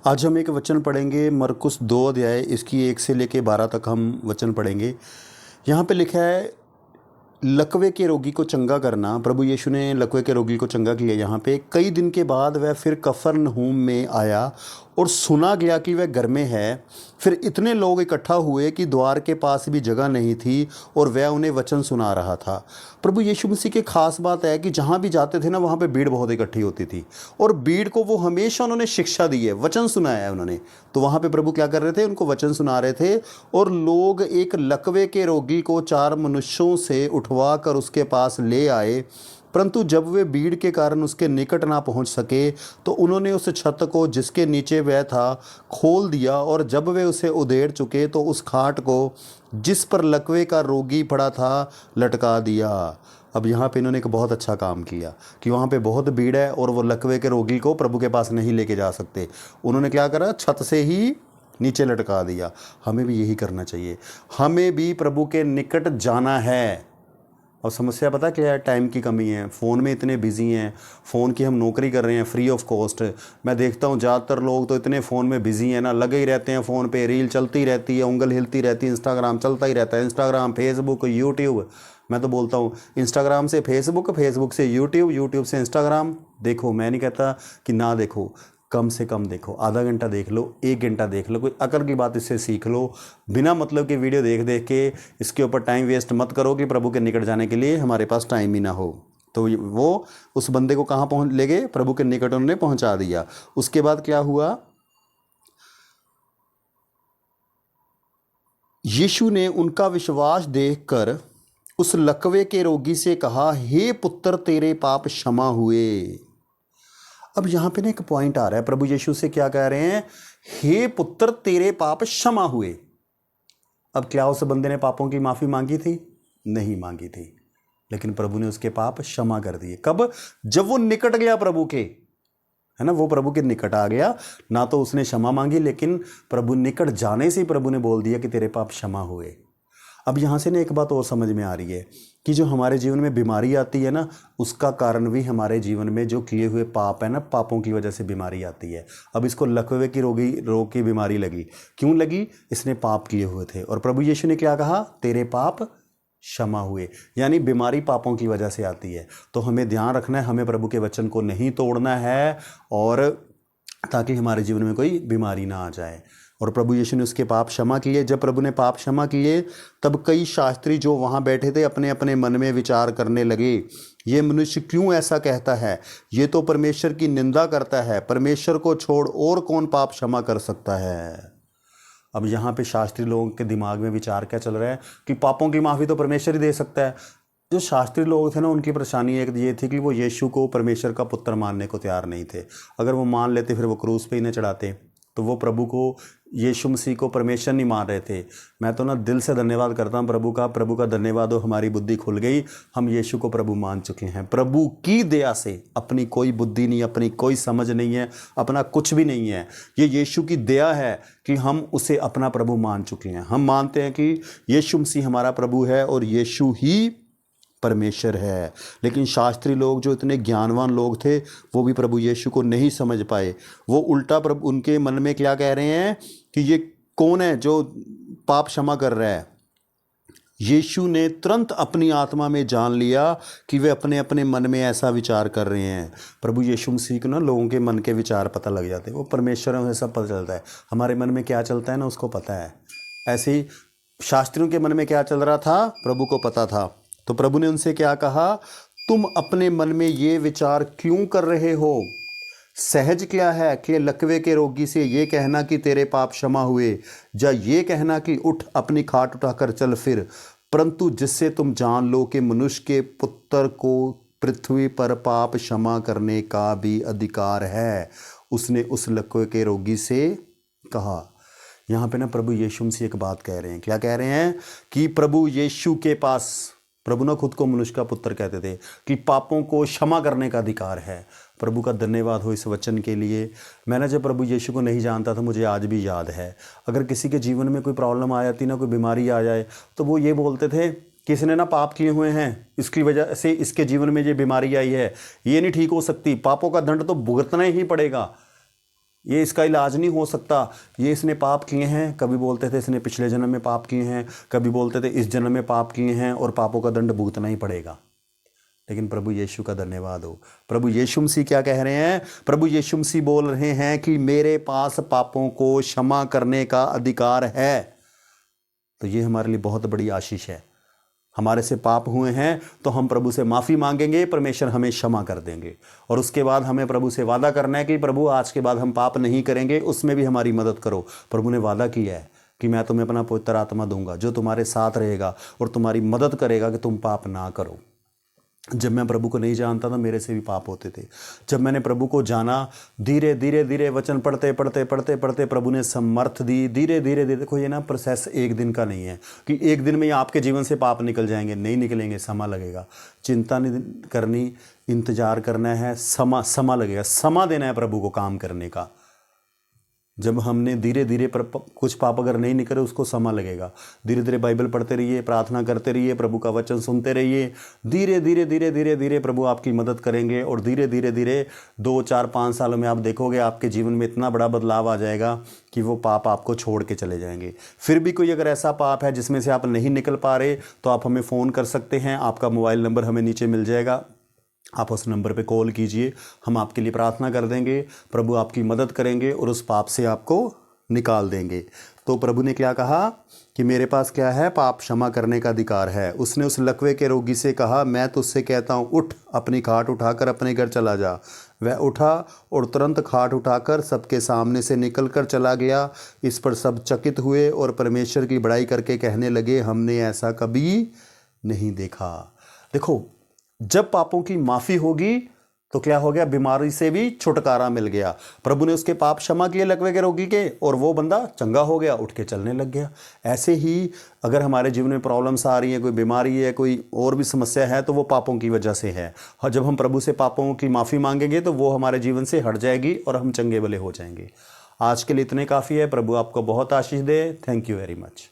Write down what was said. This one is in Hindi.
आज हम एक वचन पढ़ेंगे मरकुस 2 अध्याय इसकी 1 से लेके 12 तक हम वचन पढ़ेंगे। यहाँ पे लिखा है लकवे के रोगी को चंगा करना। प्रभु यीशु ने लकवे के रोगी को चंगा किया। यहाँ पे कई दिन के बाद वह फिर कफरनहूम में आया और सुना गया कि वह घर में है। फिर इतने लोग इकट्ठा हुए कि द्वार के पास भी जगह नहीं थी और वह उन्हें वचन सुना रहा था। प्रभु यीशु मसीह की खास बात है कि जहाँ भी जाते थे ना, वहाँ पे भीड़ बहुत इकट्ठी होती थी और भीड़ को वो हमेशा उन्होंने शिक्षा दी है, वचन सुनाया है उन्होंने। तो वहाँ पे प्रभु क्या कर रहे थे? उनको वचन सुना रहे थे। और लोग एक लकवे के रोगी को 4 मनुष्यों से उठवा कर उसके पास ले आए, परंतु जब वे भीड़ के कारण उसके निकट ना पहुंच सके तो उन्होंने उस छत को जिसके नीचे वह था खोल दिया, और जब वे उसे उधेड़ चुके तो उस खाट को जिस पर लकवे का रोगी पड़ा था लटका दिया। अब यहाँ पे इन्होंने एक बहुत अच्छा काम किया कि वहाँ पे बहुत भीड़ है और वो लकवे के रोगी को प्रभु के पास नहीं लेके जा सकते। उन्होंने क्या करा? छत से ही नीचे लटका दिया। हमें भी यही करना चाहिए। हमें भी प्रभु के निकट जाना है। और समस्या पता क्या है? टाइम की कमी है। फ़ोन में इतने बिजी हैं, फ़ोन की हम नौकरी कर रहे हैं फ्री ऑफ कॉस्ट। मैं देखता हूँ ज़्यादातर लोग तो इतने फ़ोन में बिजी हैं ना, लगे ही रहते हैं फ़ोन पे, रील चलती रहती है, उंगल हिलती रहती है, इंस्टाग्राम चलता ही रहता है। Instagram, Facebook, YouTube. मैं तो बोलता हूँ इंस्टाग्राम से फेसबुक, फेसबुक से यूट्यूब, यूट्यूब से इंस्टाग्राम। देखो, मैं नहीं कहता कि ना देखो, कम से कम देखो। आधा घंटा देख लो, 1 घंटा देख लो, कोई अकल की बात इससे सीख लो। बिना मतलब की वीडियो देख देख के इसके ऊपर टाइम वेस्ट मत करो कि प्रभु के निकट जाने के लिए हमारे पास टाइम ही ना हो। तो वो उस बंदे को कहाँ पहुँच ले गए? प्रभु के निकट उन्होंने पहुँचा दिया। उसके बाद क्या हुआ? यीशु ने उनका विश्वास देखकर उस लकवे के रोगी से कहा, हे पुत्र, तेरे पाप क्षमा हुए। अब यहाँ पे ना एक पॉइंट आ रहा है। प्रभु यीशु से क्या कह रहे हैं? हे पुत्र, तेरे पाप क्षमा हुए। अब क्या उस बंदे ने पापों की माफ़ी मांगी थी? नहीं मांगी थी, लेकिन प्रभु ने उसके पाप क्षमा कर दिए। कब? जब वो निकट गया प्रभु के, है ना, वो प्रभु के निकट आ गया। ना तो उसने क्षमा मांगी, लेकिन प्रभु निकट जाने से प्रभु ने बोल दिया कि तेरे पाप क्षमा हुए। अब यहाँ से ना एक बात और समझ में आ रही है कि जो हमारे जीवन में बीमारी आती है ना, उसका कारण भी हमारे जीवन में जो किए हुए पाप है ना, पापों की वजह से बीमारी आती है। अब इसको लकवे की रोग की बीमारी लगी। क्यों लगी? इसने पाप किए हुए थे और प्रभु यीशु ने क्या कहा? तेरे पाप क्षमा हुए। यानी बीमारी पापों की वजह से आती है। तो हमें ध्यान रखना है, हमें प्रभु के वचन को नहीं तोड़ना है, और ताकि हमारे जीवन में कोई बीमारी ना आ जाए। और प्रभु यीशु ने उसके पाप क्षमा किए। जब प्रभु ने पाप क्षमा किए, तब कई शास्त्री जो वहाँ बैठे थे अपने अपने मन में विचार करने लगे, ये मनुष्य क्यों ऐसा कहता है? ये तो परमेश्वर की निंदा करता है। परमेश्वर को छोड़ और कौन पाप क्षमा कर सकता है? अब यहाँ पे शास्त्री लोगों के दिमाग में विचार क्या चल रहा है कि पापों की माफ़ी तो परमेश्वर ही दे सकता है। जो शास्त्री लोग थे ना, उनकी परेशानी एक ये थी कि वो यीशु को परमेश्वर का पुत्र मानने को तैयार नहीं थे। अगर वो मान लेते फिर वो क्रूस पे ही न चढ़ाते। तो वो प्रभु को, यीशु मसीह को परमेश्वर नहीं मान रहे थे। मैं तो ना दिल से धन्यवाद करता हूँ प्रभु का धन्यवाद हो, हमारी बुद्धि खुल गई। हम यीशु को प्रभु मान चुके हैं। प्रभु की दया से, अपनी कोई बुद्धि नहीं, अपनी कोई समझ नहीं है, अपना कुछ भी नहीं है। ये यीशु की दया है कि हम उसे अपना प्रभु मान चुके हैं। हम मानते हैं कि यीशु मसीह हमारा प्रभु है और यीशु ही परमेश्वर है। लेकिन शास्त्री लोग जो इतने ज्ञानवान लोग थे, वो भी प्रभु यीशु को नहीं समझ पाए। वो उल्टा प्रभु उनके मन में क्या कह रहे हैं कि ये कौन है जो पाप क्षमा कर रहा है? यीशु ने तुरंत अपनी आत्मा में जान लिया कि वे अपने अपने मन में ऐसा विचार कर रहे हैं। प्रभु यीशु मसीह को ना लोगों के मन के विचार पता लग जाते हैं। वो परमेश्वर है, सब पता चलता है। हमारे मन में क्या चलता है ना, उसको पता है। ऐसे ही शास्त्रियों के मन में क्या चल रहा था, प्रभु को पता था। तो प्रभु ने उनसे क्या कहा? तुम अपने मन में ये विचार क्यों कर रहे हो? सहज क्या है कि लकवे के रोगी से ये कहना कि तेरे पाप क्षमा हुए, या ये कहना कि उठ अपनी खाट उठाकर चल फिर? परंतु जिससे तुम जान लो कि मनुष्य के पुत्र को पृथ्वी पर पाप क्षमा करने का भी अधिकार है, उसने उस लकवे के रोगी से कहा। यहाँ पे ना प्रभु यीशु मसीह एक बात कह रहे हैं। क्या कह रहे हैं? कि प्रभु यीशु के पास, प्रभु ना खुद को मनुष्य का पुत्र कहते थे, कि पापों को क्षमा करने का अधिकार है। प्रभु का धन्यवाद हो इस वचन के लिए। मैंने जब प्रभु यीशु को नहीं जानता था, मुझे आज भी याद है, अगर किसी के जीवन में कोई प्रॉब्लम आ जाती ना, कोई बीमारी आ जाए, तो वो ये बोलते थे कि इसने ना पाप किए हुए हैं, इसकी वजह से इसके जीवन में ये बीमारी आई है, ये नहीं ठीक हो सकती, पापों का दंड तो भुगतना ही पड़ेगा। ये इसका इलाज नहीं हो सकता, ये इसने पाप किए हैं, कभी बोलते थे इसने पिछले जन्म में पाप किए हैं, कभी बोलते थे इस जन्म में पाप किए हैं और पापों का दंड भुगतना ही पड़ेगा। लेकिन प्रभु यीशु का धन्यवाद हो, प्रभु यीशु मसीह क्या कह रहे हैं? प्रभु यीशु मसीह बोल रहे हैं कि मेरे पास पापों को क्षमा करने का अधिकार है। तो ये हमारे लिए बहुत बड़ी आशीष है। हमारे से पाप हुए हैं तो हम प्रभु से माफ़ी मांगेंगे, परमेश्वर हमें क्षमा कर देंगे। और उसके बाद हमें प्रभु से वादा करना है कि प्रभु आज के बाद हम पाप नहीं करेंगे, उसमें भी हमारी मदद करो। प्रभु ने वादा किया है कि मैं तुम्हें अपना पवित्र आत्मा दूंगा जो तुम्हारे साथ रहेगा और तुम्हारी मदद करेगा कि तुम पाप ना करो। जब मैं प्रभु को नहीं जानता था मेरे से भी पाप होते थे। जब मैंने प्रभु को जाना, धीरे धीरे धीरे वचन पढ़ते पढ़ते पढ़ते पढ़ते प्रभु ने समर्थ दी। धीरे धीरे धीरे, देखो ये ना प्रोसेस एक दिन का नहीं है कि एक दिन में ही आपके जीवन से पाप निकल जाएंगे, नहीं निकलेंगे, समय लगेगा। चिंता नहीं करनी, इंतजार करना है, समय लगेगा, समय देना है प्रभु को काम करने का। जब हमने धीरे धीरे कुछ पाप अगर नहीं निकले उसको समय लगेगा। धीरे धीरे बाइबल पढ़ते रहिए, प्रार्थना करते रहिए, प्रभु का वचन सुनते रहिए। धीरे धीरे धीरे धीरे धीरे प्रभु आपकी मदद करेंगे और धीरे धीरे धीरे 2, 4, 5 सालों में आप देखोगे आपके जीवन में इतना बड़ा बदलाव आ जाएगा कि वो पाप आपको छोड़ के चले जाएंगे। फिर भी कोई अगर ऐसा पाप है जिसमें से आप नहीं निकल पा रहे तो आप हमें फ़ोन कर सकते हैं। आपका मोबाइल नंबर हमें नीचे मिल जाएगा, आप उस नंबर पे कॉल कीजिए, हम आपके लिए प्रार्थना कर देंगे। प्रभु आपकी मदद करेंगे और उस पाप से आपको निकाल देंगे। तो प्रभु ने क्या कहा कि मेरे पास क्या है? पाप क्षमा करने का अधिकार है। उसने उस लकवे के रोगी से कहा, मैं तुझसे कहता हूँ उठ, अपनी खाट उठाकर अपने घर चला जा। वह उठा और तुरंत खाट उठाकर सबके सामने से निकल कर चला गया। इस पर सब चकित हुए और परमेश्वर की बड़ाई करके कहने लगे, हमने ऐसा कभी नहीं देखा। देखो, जब पापों की माफ़ी होगी तो क्या हो गया? बीमारी से भी छुटकारा मिल गया। प्रभु ने उसके पाप क्षमा किए लकवे के रोगी के और वो बंदा चंगा हो गया, उठ के चलने लग गया। ऐसे ही अगर हमारे जीवन में प्रॉब्लम्स आ रही हैं, कोई बीमारी है, कोई और भी समस्या है, तो वो पापों की वजह से है। और जब हम प्रभु से पापों की माफ़ी मांगेंगे तो वो हमारे जीवन से हट जाएगी और हम चंगे भले हो जाएंगे। आज के लिए इतने काफ़ी है। प्रभु आपको बहुत आशीष दे। Thank you very much.